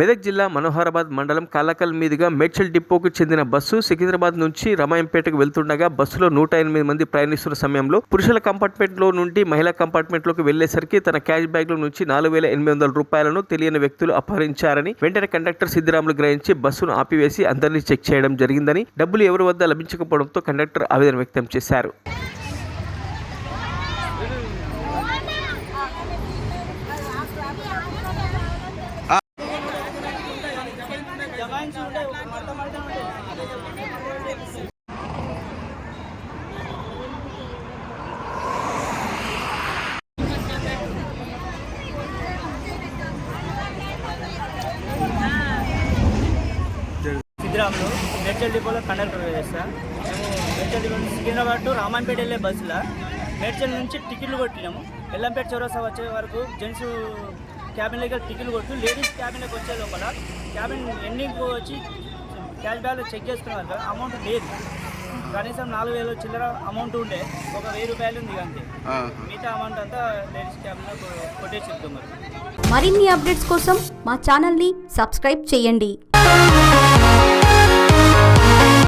మెదక్ జిల్లా మనోహరాబాద్ మండలం కాలకల్ మీదుగా మేడ్చల్ డిపోకు చెందిన బస్సు సికింద్రాబాద్ నుంచి రామాయంపేటకు వెళ్తుండగా బస్సులో 108 మంది ప్రయాణిస్తున్న సమయంలో పురుషుల కంపార్ట్మెంట్ లో నుండి మహిళా కంపార్ట్మెంట్ లోకి వెళ్లేసరికి తన క్యాష్ బ్యాగ్ లో నుంచి 4,800 రూపాయలను తెలియని వ్యక్తులు అపహరించారని వెంటనే కండక్టర్ సిద్దిరాములు గ్రహించి బస్సును ఆపివేసి అందరినీ చెక్ చేయడం జరిగిందని, డబ్బులు ఎవరి వద్ద లభించకపోవడంతో కండక్టర్ ఆవేదన వ్యక్తం చేశారు. సిద్దిరాములు మేడ్చల్ డిపోలో కండక్టర్ చేస్తా. మేము మేడ్చల్ డిపో నుంచి సికింద్రాబాద్ టు రామాయంపేట వెళ్ళే బస్సులో మేడ్చల్ నుంచి టికెట్లు కొట్టినాము. ఎల్లంపేట చౌరస్తా వచ్చే వరకు జెంట్స్ క్యాబిన్లోకి టికెట్లు కొట్టు, లేడీస్ క్యాబిన్లోకి వచ్చే లోపల క్యాబిన్ ఎండింగ్ వచ్చి క్యాష్ బ్యాగ్లో చెక్ చేసుకున్నారు కదా, అమౌంట్ లేదు. కనీసం 4,000 చిల్లర అమౌంట్ ఉండే, ఒక 1,000 రూపాయలు ఉంది అంతే. మిగతా అమౌంట్ అంతా లేడీస్ క్యాబిన్లో కొట్టేసి చెప్తున్నారు. మరిన్ని అప్డేట్స్ కోసం మా ఛానల్ని సబ్స్క్రైబ్ చేయండి.